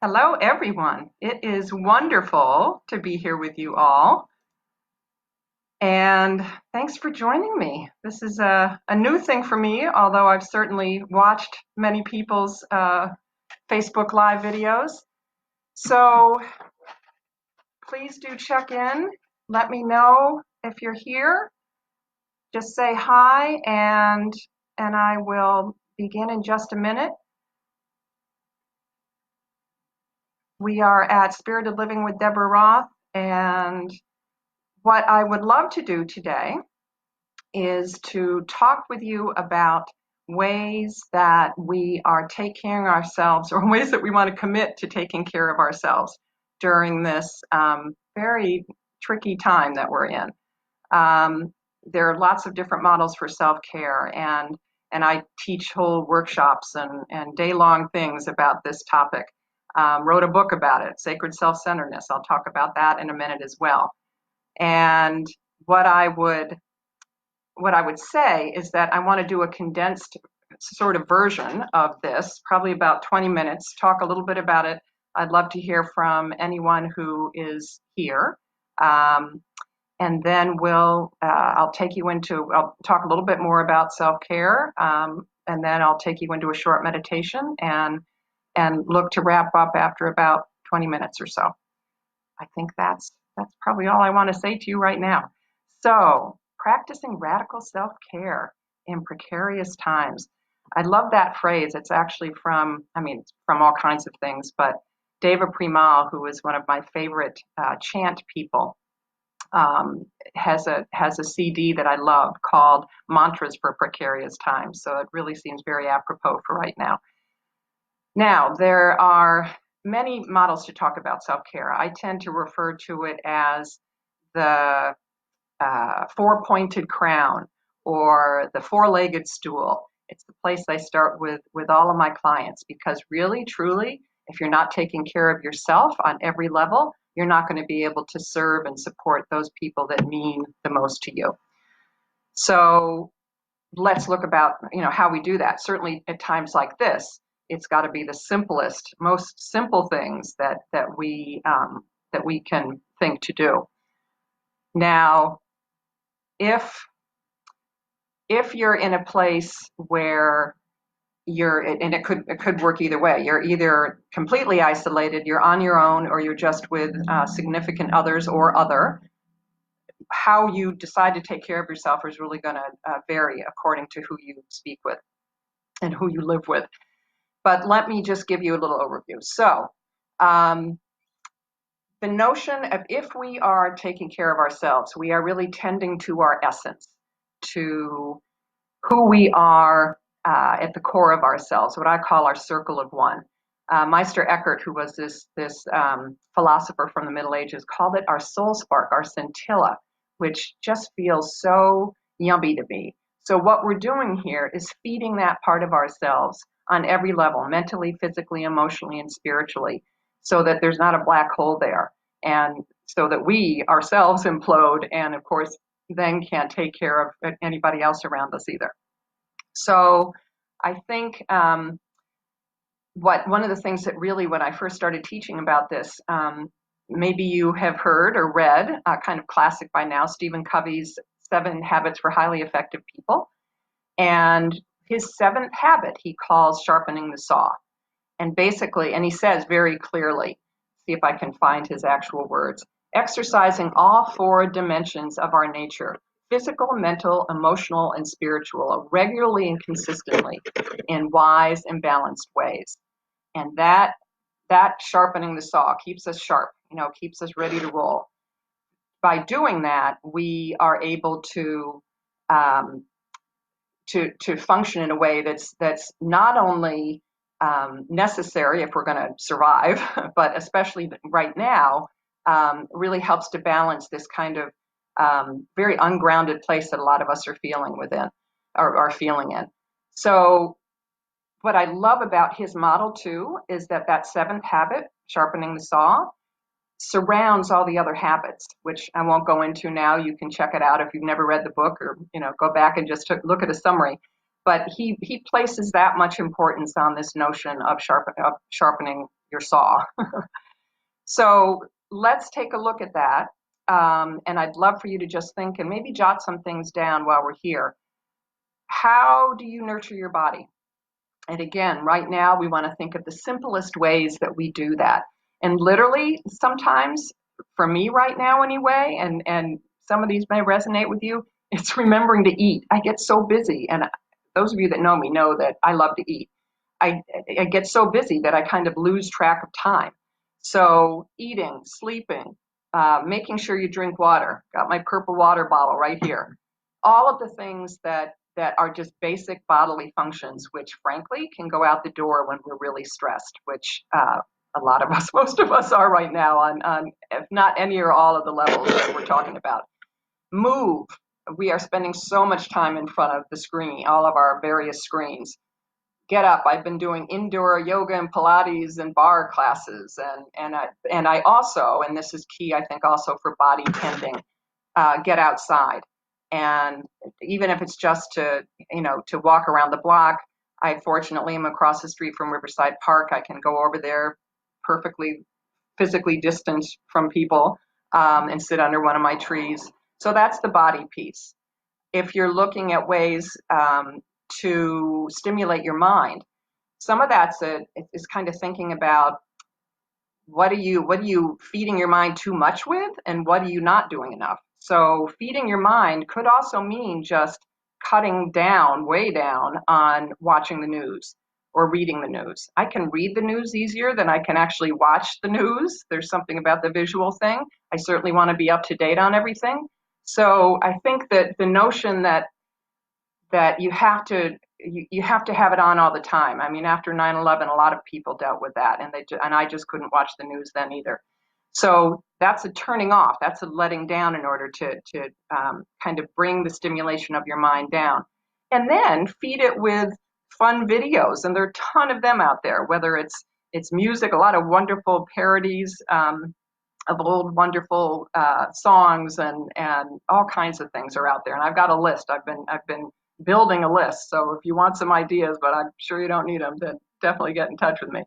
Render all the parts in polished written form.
Hello, everyone. It is wonderful to be here with you all. And thanks for joining me. This is a new thing for me, although I've certainly watched many people's Facebook Live videos. So please do check in. Let me know if you're here. Just say hi, and I will begin in just a minute. We are at Spirited Living with Deborah Roth, and what I would love to do today is to talk with you about ways that we are taking care of ourselves or ways that we want to commit to taking care of ourselves during this very tricky time that we're in. There are lots of different models for self-care, and I teach whole workshops and day-long things about this topic. Wrote a book about it, Sacred Self-Centeredness. I'll talk about that in a minute as well. And what I would say is that I want to do a condensed sort of version of this, probably about 20 minutes, talk a little bit about it. I'd love to hear from anyone who is here. And then I'll talk a little bit more about self-care, and then I'll take you into a short meditation and look to wrap up after about 20 minutes or so. I think that's probably all I want to say to you right now. So, practicing radical self-care in precarious times. I love that phrase. It's actually it's from all kinds of things, but Deva Premal, who is one of my favorite chant people, has a CD that I love called Mantras for Precarious Times. So it really seems very apropos for right now. Now, there are many models to talk about self-care. I tend to refer to it as the four-pointed crown or the four-legged stool. It's the place I start with all of my clients, because really, truly, if you're not taking care of yourself on every level, you're not going to be able to serve and support those people that mean the most to you. So let's look about how we do that. Certainly at times like this, it's got to be the simplest, most simple things that we can think to do. Now, if you're in a place where and it could work either way. You're either completely isolated, you're on your own, or you're just with significant others or other. How you decide to take care of yourself is really going to vary according to who you speak with and who you live with. But let me just give you a little overview. So, the notion of if we are taking care of ourselves, we are really tending to our essence, to who we are at the core of ourselves, what I call our circle of one. Meister Eckhart, who was this philosopher from the Middle Ages, called it our soul spark, our scintilla, which just feels so yummy to me. So what we're doing here is feeding that part of ourselves on every level, mentally, physically, emotionally, and spiritually, so that there's not a black hole there, and so that we ourselves implode, and of course then can't take care of anybody else around us either. So I think one of the things that really, when I first started teaching about this, maybe you have heard or read, kind of classic by now, Stephen Covey's 7 Habits for Highly Effective People. And his 7th habit he calls sharpening the saw. And basically, and he says very clearly, see if I can find his actual words, exercising all 4 dimensions of our nature, physical, mental, emotional, and spiritual, regularly and consistently in wise and balanced ways. And that sharpening the saw keeps us sharp, keeps us ready to roll. By doing that, we are able to function in a way that's not only necessary if we're going to survive, but especially right now, really helps to balance this kind of very ungrounded place that a lot of us are feeling within, or are feeling in. So what I love about his model too is that 7th habit, sharpening the saw, surrounds all the other habits, which I won't go into now. You can check it out if you've never read the book, or go back and just look at a summary. but he places that much importance on this notion of sharpening your saw. So let's take a look at that. And I'd love for you to just think and maybe jot some things down while we're here. How do you nurture your body? And again, right now, we want to think of the simplest ways that we do that. And literally, sometimes, for me right now anyway, and some of these may resonate with you, it's remembering to eat. I get so busy, and those of you that know me know that I love to eat. I get so busy that I kind of lose track of time. So eating, sleeping, making sure you drink water. Got my purple water bottle right here. All of the things that are just basic bodily functions, which frankly can go out the door when we're really stressed, which a lot of us, most of us are right now on if not any or all of the levels that we're talking about. Move. We are spending so much time in front of the screen, all of our various screens. Get up. I've been doing indoor yoga and Pilates and bar classes, and I also, and this is key, I think, also for body tending, get outside. And even if it's just to walk around the block, I fortunately am across the street from Riverside Park. I can go over there perfectly physically distant from people and sit under one of my trees. So that's the body piece. If you're looking at ways to stimulate your mind, some of that's is kind of thinking about what are you feeding your mind too much with, and what are you not doing enough. So feeding your mind could also mean just cutting down, way down on watching the news or reading the news. I can read the news easier than I can actually watch the news. There's something about the visual thing. I certainly want to be up to date on everything. So I think that the notion that you have to have it on all the time. I mean, after 9/11, a lot of people dealt with that, and I just couldn't watch the news then either. So that's a turning off. That's a letting down in order to kind of bring the stimulation of your mind down, and then feed it with fun videos. And there are a ton of them out there. Whether it's music, a lot of wonderful parodies of old wonderful songs, and all kinds of things are out there. And I've got a list. I've been building a list. So if you want some ideas, but I'm sure you don't need them, then definitely get in touch with me.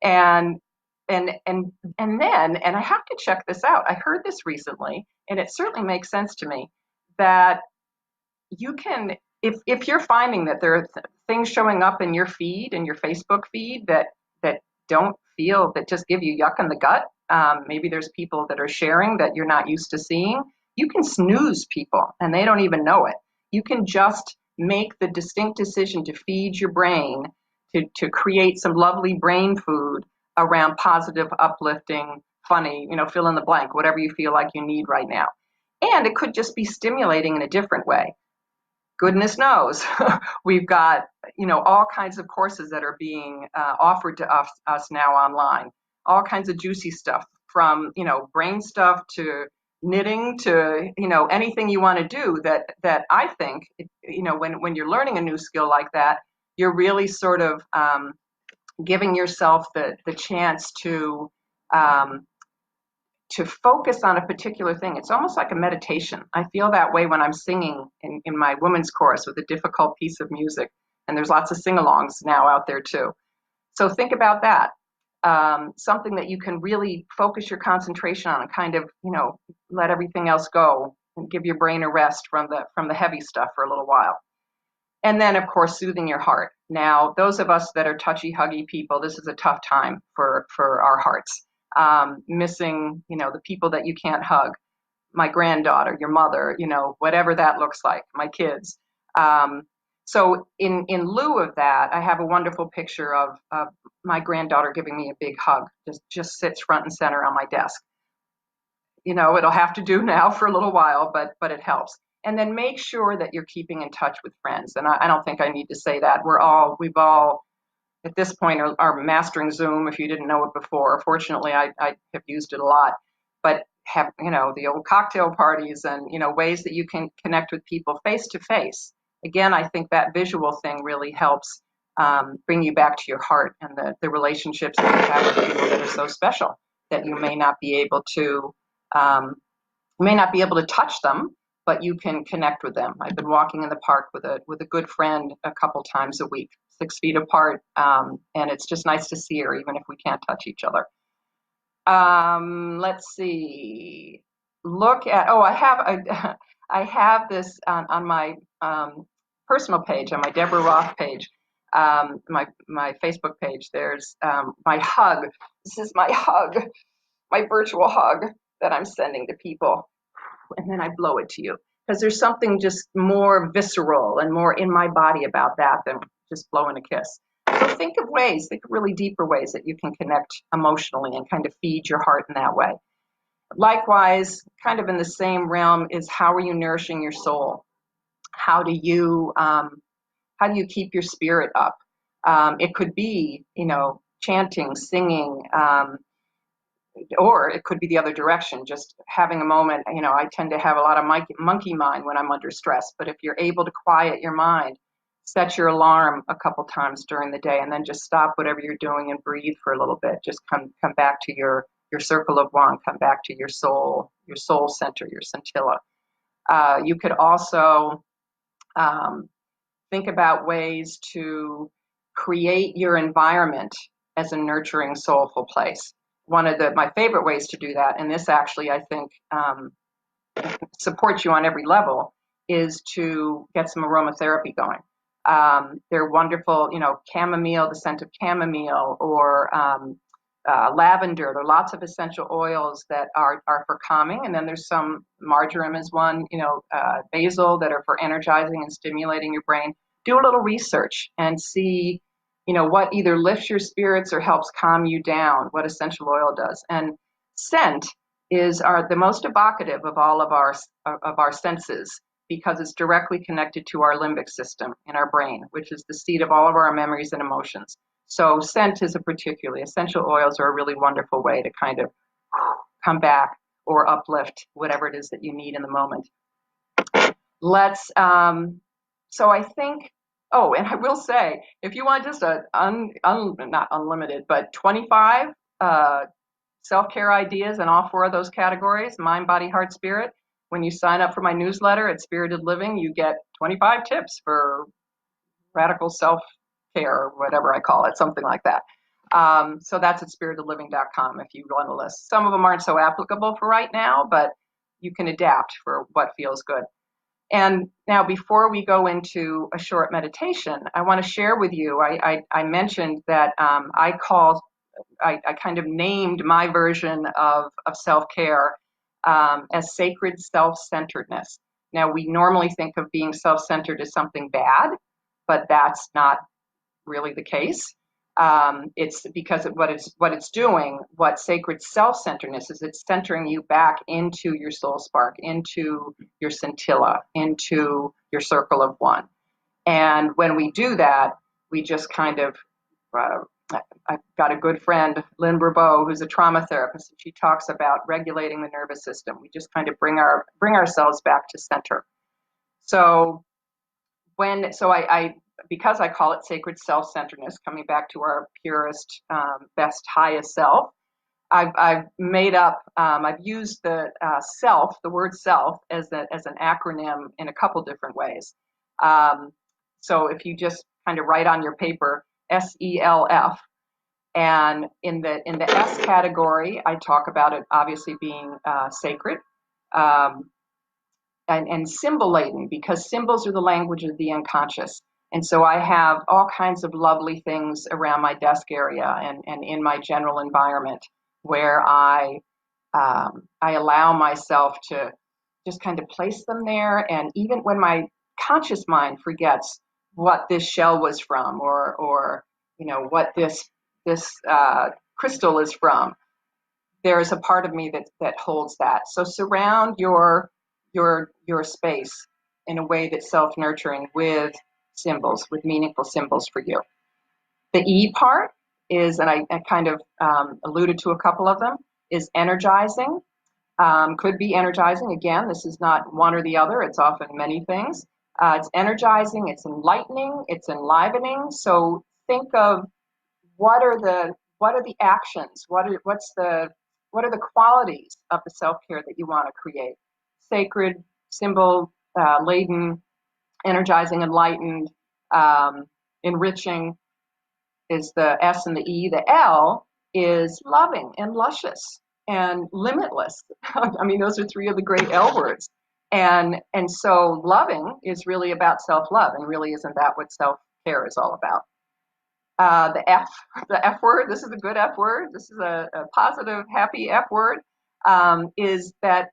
And then I have to check this out. I heard this recently, and it certainly makes sense to me that you can, if you're finding that there are things showing up in your feed, in your Facebook feed, that don't feel, that just give you yuck in the gut. Maybe there's people that are sharing that you're not used to seeing. You can snooze people, and they don't even know it. You can just make the distinct decision to feed your brain, to create some lovely brain food around positive, uplifting, funny, fill in the blank, whatever you feel like you need right now. And it could just be stimulating in a different way. Goodness knows, we've got, all kinds of courses that are being offered to us now online, all kinds of juicy stuff, from, brain stuff to knitting to, anything you want to do that I think, when you're learning a new skill like that, you're really sort of giving yourself the chance to focus on a particular thing. It's almost like a meditation. I feel that way when I'm singing in my women's chorus with a difficult piece of music. And there's lots of sing-alongs now out there too. So think about that. Something that you can really focus your concentration on and kind of, let everything else go and give your brain a rest from the heavy stuff for a little while. And then, of course, soothing your heart. Now, those of us that are touchy-huggy people, this is a tough time for our hearts. Missing, the people that you can't hug, my granddaughter, your mother, whatever that looks like, my kids. So in lieu of that, I have a wonderful picture of my granddaughter giving me a big hug. Just sits front and center on my desk. It'll have to do now for a little while, but it helps. And then make sure that you're keeping in touch with friends. And I don't think I need to say that. We've all at this point are mastering Zoom, if you didn't know it before. Fortunately, I have used it a lot. But have, the old cocktail parties and, ways that you can connect with people face to face. Again, I think that visual thing really helps bring you back to your heart and the relationships that you have with people that are so special that you may not be able to touch them, but you can connect with them. I've been walking in the park with a good friend a couple times a week, 6 feet apart, and it's just nice to see her, even if we can't touch each other. Let's see. Look at, oh, I have this on my personal page, on my Deborah Roth page, my Facebook page. There's my hug. This is my hug, my virtual hug that I'm sending to people, and then I blow it to you because there's something just more visceral and more in my body about that than just blowing a kiss. So think of really deeper ways that you can connect emotionally and kind of feed your heart in that way. Likewise, kind of in the same realm is, how are you nourishing your soul? How do you keep your spirit up? It could be, chanting, singing, or it could be the other direction, just having a moment. I tend to have a lot of monkey mind when I'm under stress, but if you're able to quiet your mind, set your alarm a couple times during the day, and then just stop whatever you're doing and breathe for a little bit. Just come back to your circle of one, come back to your soul center, your scintilla. You could also think about ways to create your environment as a nurturing, soulful place. One of my favorite ways to do that, and this actually I think supports you on every level, is to get some aromatherapy going. They're wonderful, chamomile, the scent of chamomile, or lavender. There are lots of essential oils that are for calming, and then there's some, marjoram is one, basil, that are for energizing and stimulating your brain. Do a little research and see, what either lifts your spirits or helps calm you down, what essential oil does. And scent is the most evocative of all of our senses, because it's directly connected to our limbic system in our brain, which is the seat of all of our memories and emotions. So scent is essential oils are a really wonderful way to kind of come back or uplift whatever it is that you need in the moment. So I think, oh, and I will say, if you want just not unlimited, but 25 self-care ideas in all 4 of those categories, mind, body, heart, spirit, when you sign up for my newsletter at Spirited Living, you get 25 tips for radical self-care, or whatever I call it, something like that. So that's at spiritedliving.com if you want to list. Some of them aren't so applicable for right now, but you can adapt for what feels good. And now, before we go into a short meditation, I want to share with you, I mentioned that I kind of named my version of self-care as sacred self-centeredness. Now, we normally think of being self-centered as something bad, but that's not really the case. It's because of what it's doing. What sacred self-centeredness is, it's centering you back into your soul spark, into your scintilla, into your circle of one. And when we do that, we just kind of, I've got a good friend, Lynn Bourbeau, who's a trauma therapist, and she talks about regulating the nervous system. We just kind of bring ourselves back to center. So because I call it sacred self-centeredness, coming back to our purest, best, highest self, I've made up, I've used the word self, as an acronym in a couple different ways. So if you just kind of write on your paper, SELF, and in the S category, I talk about it obviously being sacred. And symbol laden, because symbols are the language of the unconscious. And so I have all kinds of lovely things around my desk area and in my general environment, where I allow myself to just kind of place them there. And even when my conscious mind forgets what this shell was from, or what this crystal is from, there is a part of me that holds that. So surround your space in a way that's self-nurturing, with symbols, with meaningful symbols for you. The E part is, and I kind of alluded to a couple of them, is energizing. Could be energizing. Again, this is not one or the other. It's often many things. It's energizing, it's enlightening, it's enlivening. So think of what are the actions, what are the qualities of the self-care that you want to create. Sacred, symbol laden, energizing, enlightened, enriching is the S and the E. The L is loving and luscious and limitless. I mean, those are three of the great L words. And so loving is really about self-love, and really isn't that what self-care is all about? The F word, this is a good F word, this is a positive, happy F word, is that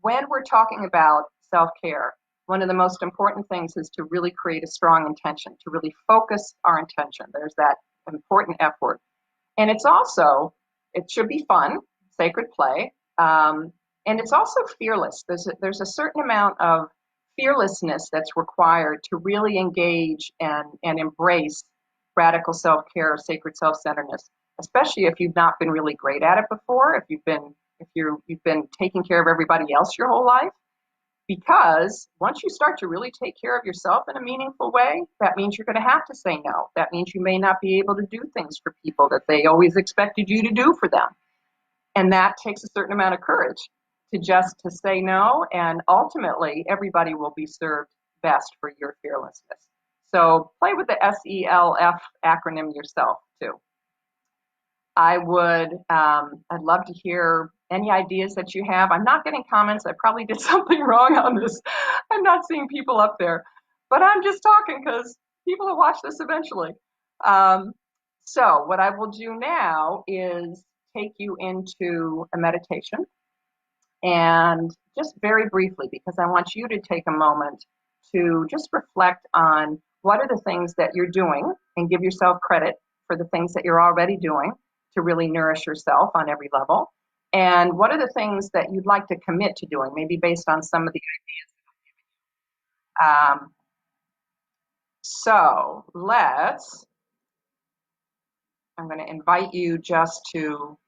when we're talking about self-care, one of the most important things is to really create a strong intention, to really focus our intention. There's that important F word. And it's also, it should be fun, sacred play, and it's also fearless. There's a certain amount of fearlessness that's required to really engage and embrace radical self-care, sacred self-centeredness, especially if you've not been really great at it before, you've been taking care of everybody else your whole life. Because once you start to really take care of yourself in a meaningful way, that means you're going to have to say no. That means you may not be able to do things for people that they always expected you to do for them. And that takes a certain amount of courage to say no, and ultimately everybody will be served best for your fearlessness. So play with the SELF acronym yourself too. I'd love to hear any ideas that you have. I'm not getting comments. I probably did something wrong on this. I'm not seeing people up there, but I'm just talking because people will watch this eventually. So what I will do now is take you into a meditation, and just very briefly, because I want you to take a moment to just reflect on what are the things that you're doing, and give yourself credit for the things that you're already doing to really nourish yourself on every level. And what are the things that you'd like to commit to doing, maybe based on some of the ideas. So I'm going to invite you just to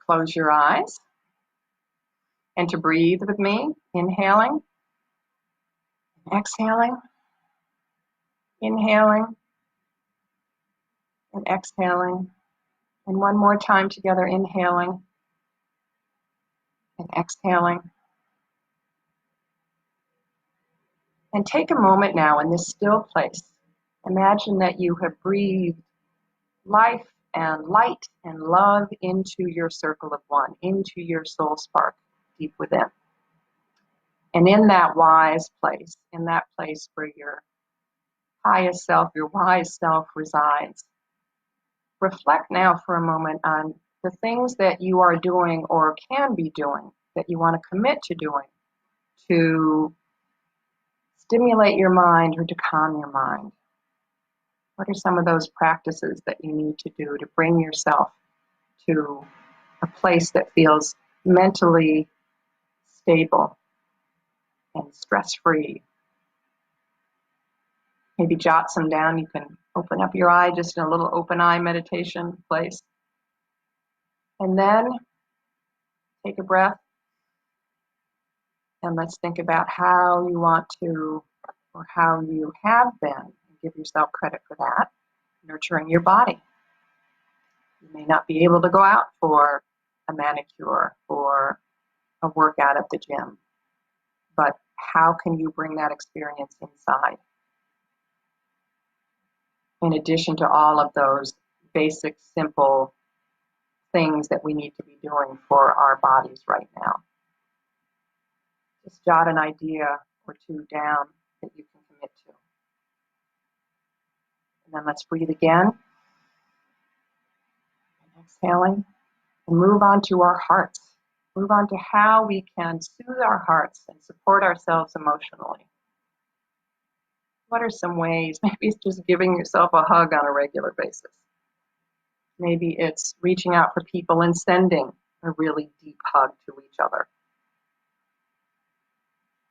close your eyes and to breathe with me, inhaling, exhaling, inhaling, and exhaling. And one more time together, inhaling and exhaling. And take a moment now in this still place. Imagine that you have breathed life and light and love into your circle of one, into your soul spark deep within. And in that wise place, in that place where your highest self, your wise self resides, reflect now for a moment on the things that you are doing or can be doing that you want to commit to doing to stimulate your mind or to calm your mind. What are some of those practices that you need to do to bring yourself to a place that feels mentally stable and stress-free? Maybe jot some down. You can open up your eye just in a little open eye meditation place. And then take a breath, and let's think about how you want to, or how you have been, give yourself credit for that, nurturing your body. You may not be able to go out for a manicure or a workout at the gym, but how can you bring that experience inside? In addition to all of those basic, simple things that we need to be doing for our bodies right now. Just jot an idea or two down that you can commit to. And then let's breathe again. And exhaling. And move on to our hearts. Move on to how we can soothe our hearts and support ourselves emotionally. What are some ways? Maybe it's just giving yourself a hug on a regular basis. Maybe it's reaching out for people and sending a really deep hug to each other.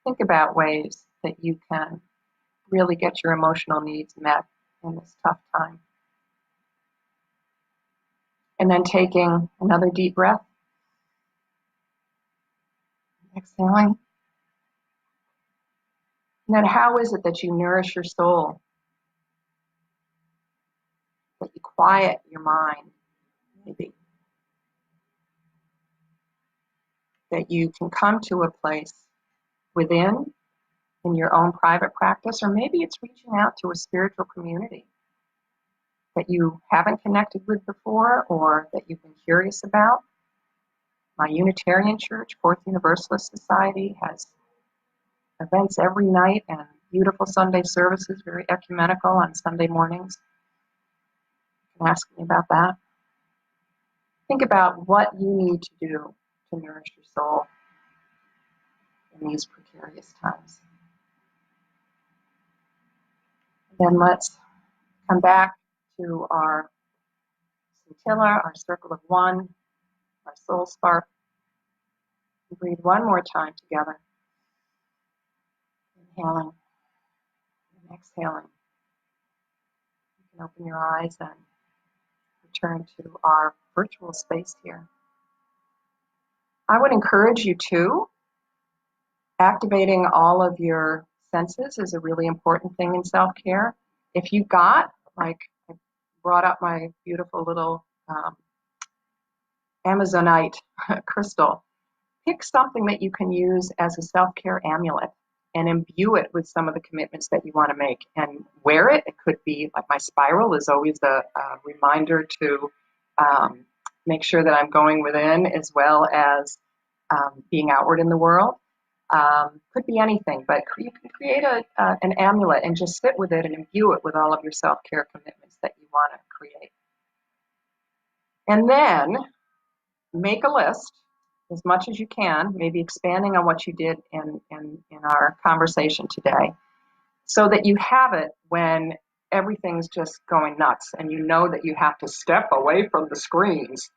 Think about ways that you can really get your emotional needs met in this tough time. And then taking another deep breath. Exhaling. And then how is it that you nourish your soul? That you quiet your mind, maybe. that you can come to a place within in your own private practice, or maybe it's reaching out to a spiritual community that you haven't connected with before or that you've been curious about. My Unitarian Church, Fourth Universalist Society, has events every night and beautiful Sunday services, very ecumenical on Sunday mornings. You can ask me about that. Think about what you need to do to nourish your soul in these precarious times. And then let's come back to our scintilla, our circle of one, our soul spark. And breathe one more time together. Inhaling and exhaling. You can open your eyes and return to our virtual space here. I would encourage you to. Activating all of your senses is a really important thing in self-care. If you got, like I brought up my beautiful little Amazonite crystal, pick something that you can use as a self-care amulet and imbue it with some of the commitments that you want to make and wear it. It could be like my spiral is always a reminder to make sure that I'm going within as well as being outward in the world. Could be anything, but you can create an amulet and just sit with it and imbue it with all of your self-care commitments that you want to create. And then make a list as much as you can, maybe expanding on what you did in our conversation today, so that you have it when everything's just going nuts and you know that you have to step away from the screens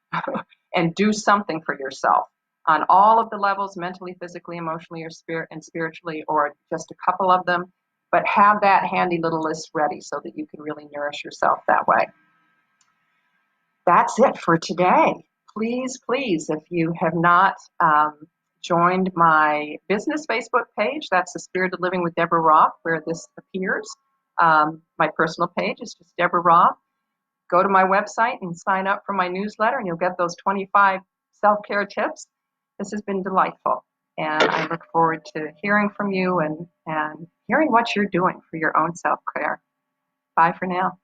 and do something for yourself on all of the levels, mentally, physically, emotionally, or spiritually, or just a couple of them, but have that handy little list ready so that you can really nourish yourself that way. That's it for today. Please, if you have not joined my business Facebook page, that's the Spirited Living with Deborah Roth, where this appears. My personal page is just Deborah Roth. Go to my website and sign up for my newsletter, and you'll get those 25 self-care tips. This has been delightful, and I look forward to hearing from you and hearing what you're doing for your own self-care. Bye for now.